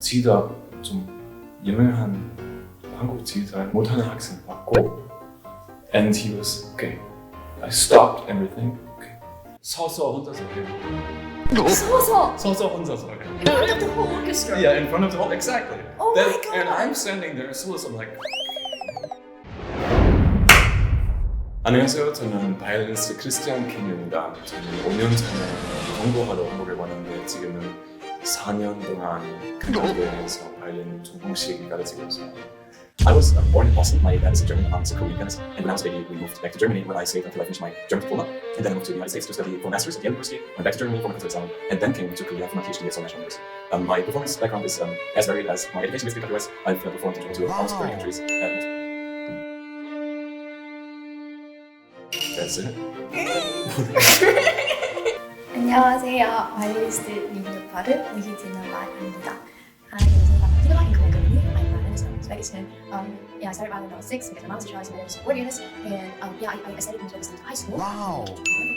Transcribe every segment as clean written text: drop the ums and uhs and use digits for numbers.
지휘자 좀 유명한 한국 지휘자 못하는 학생 봤고, and he was okay. I stopped everything. Okay. 서서 혼자서 해. 서서 혼자서 해. In front of the whole orchestra. Yeah, in front of the whole exactly. Oh my god. And I'm standing there, so I'm like. 안녕하세요. 저는 바이올리니스트 크리스티안 킹입니다. 저는 5년 전에 공부하러 한국에 왔는데 지금은 4년 동안 한국에서 바이올린 전공식 가르치고 있어요. I was born in Boston. My dad is a German, mom's a Korean pianist. And when I was a baby, we moved back to Germany, where I stayed until I finished my German diploma. And then I moved to the United States to study for a master's at the university. Went back to Germany for my conservative exam, and then came to Korea for my PhD at Seoul National University. My performance background is as varied as my education, basically, otherwise I've performed in almost 30 countries. That's it. 안녕하세요. 바이올리니스트 닐루파르 무히디노바입니다. I started violin when I was 6 because my mom was a child and I was a organist. And I studied music in high school. Wow.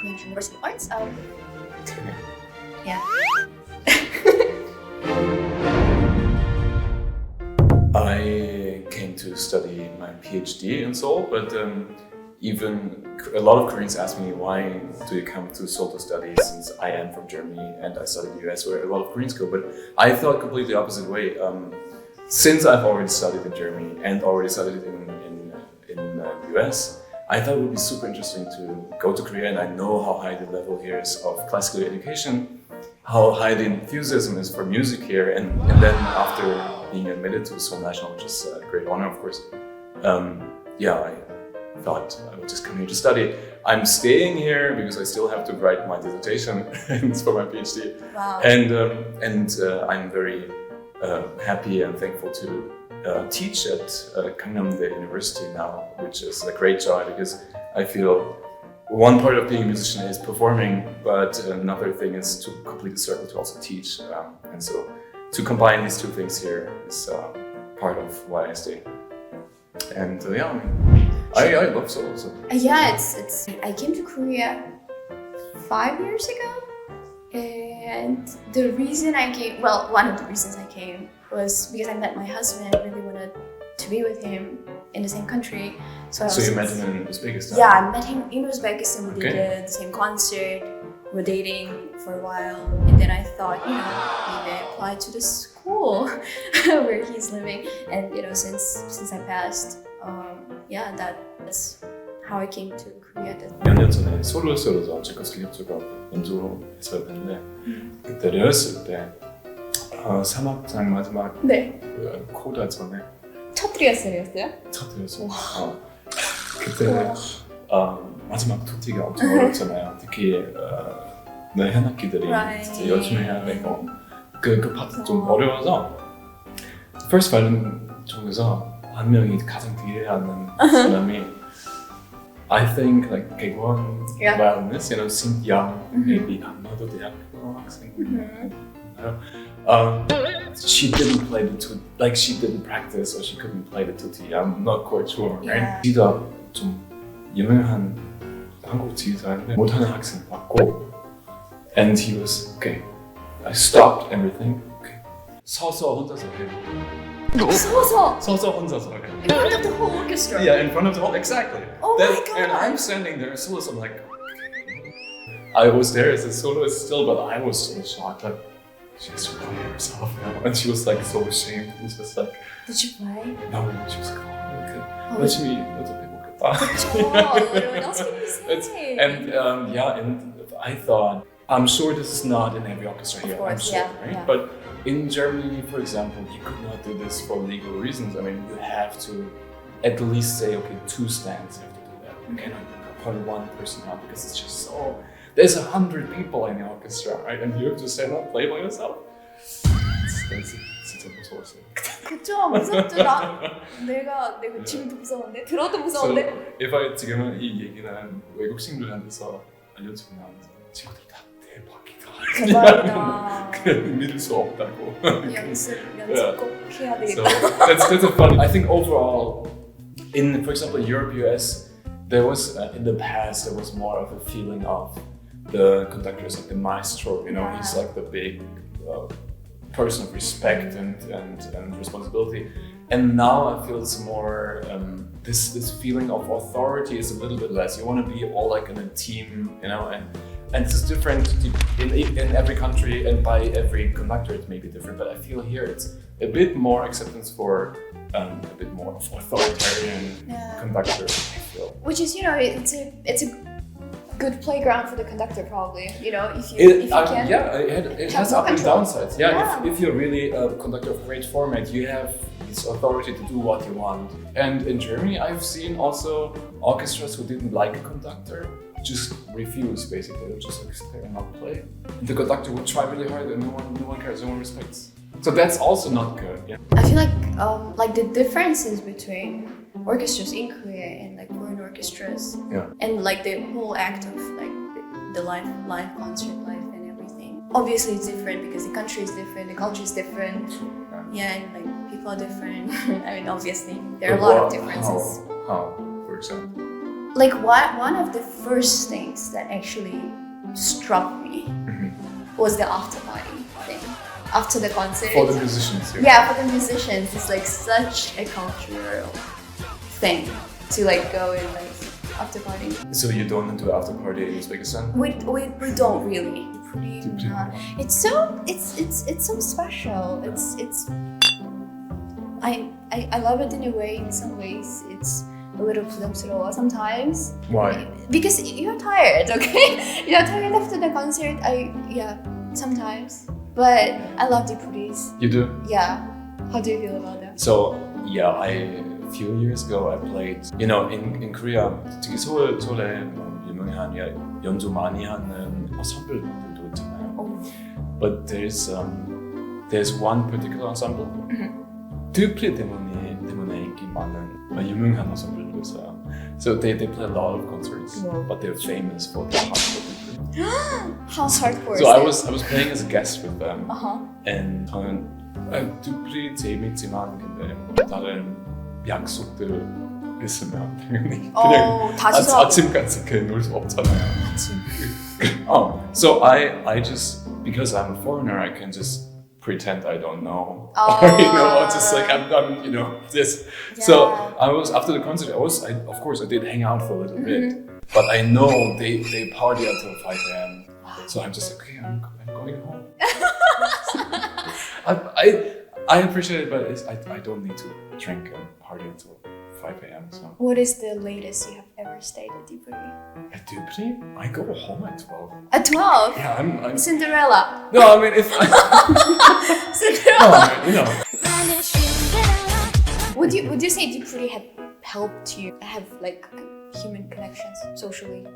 Korean University of Arts. Yeah. I came to study my PhD in Seoul, but even a lot of Koreans ask me, why do you come to Seoul to study, since I am from Germany and I studied in the US where a lot of Koreans go. But I thought completely the opposite way. Since I've already studied in Germany and already studied in the US, I thought it would be super interesting to go to Korea, and I know how high the level here is of classical education, how high the enthusiasm is for music here, and then after being admitted to Seoul National, which is a great honor, of course, I thought I would just come here to study. I'm staying here because I still have to write my dissertation for my PhD. Wow. And I'm very happy and thankful to teach at Gangnam-dae University now, which is a great joy because I feel one part of being a musician is performing, but another thing is to complete the circle to also teach. And so to combine these two things here is part of why I stay. And I love Seoul. So. Yeah, it's. I came to Korea 5 years ago, and the reason I came, one of the reasons I came was because I met my husband. I really wanted to be with him in the same country. So you met him in Uzbekistan? Yeah, I met him in Uzbekistan. We Okay. did the same concert. We were dating for a while, and then I thought, maybe I apply to the school where he's living. And since I passed, that's how I came to Korea. 몇 년 전에 솔로에서 체코스키 협주가 연주했어야 되는데 그때 레었을 때 사막장 마지막 네. 그 코다 전에 첫 리허설이었어요? 첫 리허설. 그때 마지막 토티가 엄청 어렵잖아요. 특히 내 현악기들이 진짜 열심히 해야 되고 그 파트 좀 어려워서 first violin 쪽에서 한 명이 가장 뒤에 앉는 사람이 I think like 개원 violinist, seemed young, maybe 아마도 대학교 학생. She didn't play the tutti, like she didn't practice or she couldn't play the tutti. I'm not quite sure. Right? 지휘자 좀 유명한 한국 지휘자인데 못하는 학생 봤고, and he was okay. I stopped everything. Okay. 서서 혼자서 해. 서서 혼자서 해. In front of the whole orchestra. Yeah, in front of the whole exactly. Oh my god. And I'm standing there, so I'm like, I was there as a soloist still, but I was so shocked. Like, she has to play herself now, and she was like so ashamed. It was just like, Did you play? no, she was crying. 열심히 연습해보겠다. And I thought, I'm sure this is not in every orchestra here. Of course, I'm sure, right? yeah. But in Germany, for example, you could not do this for legal reasons. I mean, you have to at least say, okay, 2 stands have to do that. You cannot put one person out because it's just so. There's 100 people in the orchestra, right? And you have to stand up, play by yourself. It's 진짜 무서웠어요. 그쵸, 무섭더라. 내가 지금도 무서운데, 들어도 무서운데. So if I 지금은 이 얘기는 외국 친구들한테서 알려주면 친구들이 다 대박이다. 대박이다. 믿을 수 없다고. 연습 꼭 해야 되겠다. So that's a fun. I think overall, in for example Europe, US, there was in the past there was more of a feeling of the conductor is like the maestro. He's like the big person of respect and responsibility. And now I feel it's more this feeling of authority is a little bit less. You want to be all like in a team, you know, and it's different in every country and by every conductor. It may be different, but I feel here it's a bit more acceptance for a bit more of authoritarian conductor. I feel, which is, you know, it's a good playground for the conductor, probably. You know, if you can. Yeah, it has up and downsides. Yeah, if you're really a conductor of great format, you have this authority to do what you want. And in Germany, I've seen also orchestras who didn't like a conductor just refuse. Basically, they'll just like sit there and not play. And the conductor would try really hard, and no one cares, no one respects. So that's also not good. Yeah. I feel like the differences between orchestras in Korea and like foreign orchestras, and like the whole act of like the live concert life and everything. Obviously, it's different because the country is different, the culture is different. Yeah, and like people are different. I mean, obviously, there are a lot of differences. How, for example? Like one of the first things that actually struck me was the after party thing. After the concert. For the musicians. Yeah, for the musicians, it's like such a cultural thing to like go and like after party. So you don't do after party in Uzbekistan? We don't really. It's so special. I love it in a way. In some ways, it's a little 부담스러워 sometimes. Why? Because you're tired, okay? You're tired after the concert. Sometimes. But I love the parties. You do? Yeah. How do you feel about that? So yeah, a few years ago I played. You know, in Korea, 특히 서울에 유명한 연주 많이 하는 ensembles 있잖아요. But there's one particular ensemble. 드프리 때문에 인기 많은 유명한 ensemble 있어요. So they play a lot of concerts, but they're famous for the hardcore Dupree. How hardcore? So I was playing as a guest with them, and 저는 Dupree 재밌지만 근데 다른 약속들 있으면 당연히 그냥 아침까지 그냥 놀 수 없잖아요. So I just, because I'm a foreigner, I can just pretend I don't know, or just like I'm you know this. Yeah. So I was after the concert. Of course I did hang out for a little bit, but I know they party until 5 a.m. So I'm just like, okay, I'm going home. I appreciate it, but I don't need to drink and party until 5 a.m. So. What is the latest you have ever stayed at Dupree? At Dupree? I go home at 12. At 12? Yeah, I'm Cinderella. No, I mean if Cinderella. No, you know. Would you say Dupree had helped you have like human connections socially?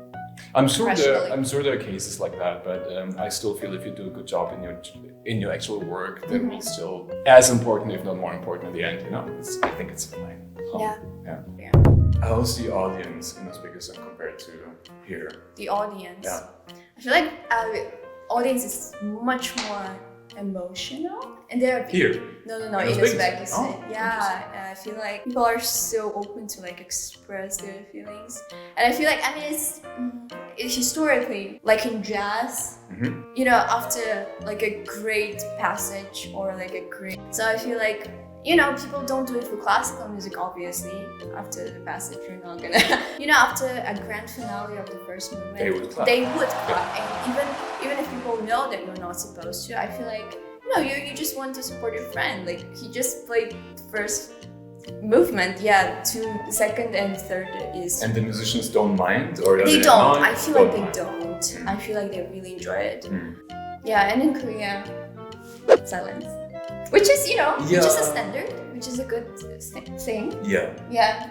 I'm sure there are cases like that, but I still feel if you do a good job in your actual work, then it's still as important, if not more important, in the end. You know, I think it's fine. Yeah. How's the audience in Uzbekistan compared to here? The audience. Yeah. I feel like audience is much more emotional, and they're here. No, in Uzbekistan. I feel like people are so open to like express their feelings, and I feel like it's historically like in jazz. You know, after like a great passage or like a great. So I feel like. You know, people don't do it for classical music, obviously. After the passage, you're not gonna... You know, after a grand finale of the first movement, they would clap. And even if people know that you're not supposed to, I feel like, you know, you just want to support your friend. Like, he just played first movement, second and third is... And the musicians don't mind? Or they don't. I feel like they don't. I feel like they really enjoy it. Yeah, and in Korea, silence. Which is, you know, which is a standard, which is a good thing. Yeah.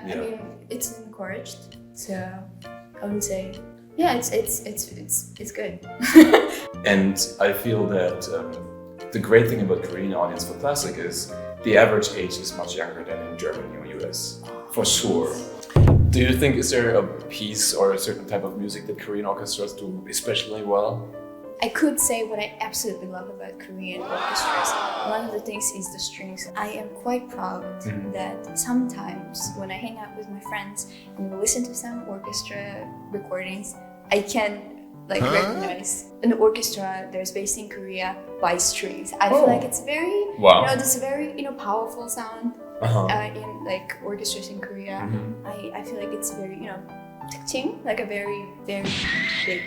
I mean, it's encouraged. So I would say, it's good. And I feel that the great thing about Korean audience for classic is the average age is much younger than in Germany or US, for sure. Do you think is there a piece or a certain type of music that Korean orchestras do especially well? I could say what I absolutely love about Korean orchestras. One of the things is the strings. I am quite proud that sometimes when I hang out with my friends and we listen to some orchestra recordings, I can like recognize. An orchestra there's based in Korea by strings. I feel like it's very, Wow. this very, powerful sound in like orchestras in Korea. I feel like it's very, 특징, like a very, very big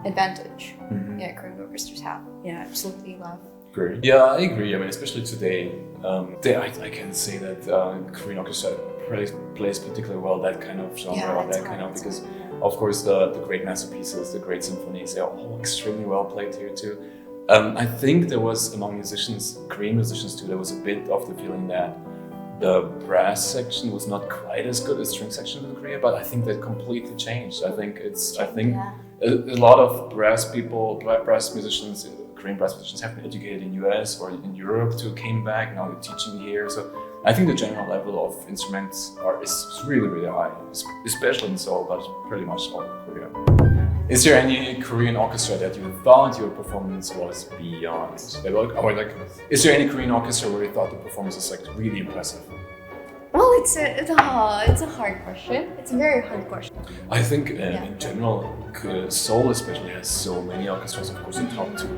advantage. Yeah, Korean orchestras have. Yeah, absolutely love. Great. Yeah, I agree. I mean, especially today, I can say that Korean orchestra plays particularly well that kind of genre, or that kind of, because of course the great masterpieces, the great symphonies, they're all extremely well played here too. I think there was among musicians, Korean musicians too, there was a bit of the feeling that the brass section was not quite as good as string section in Korea, but I think that completely changed. I think a lot of brass musicians, Korean brass musicians have been educated in US or in Europe too, came back, now they're teaching here. So I think the general level of instruments is really, really high, especially in Seoul, but pretty much all of Korea. Is there any Korean orchestra that you thought your performance was beyond? Or like, is there any Korean orchestra where you thought the performance was like really impressive? Well, it's a hard question. It's a very hard question. I think in general, Seoul especially has so many orchestras. Of course, the top two.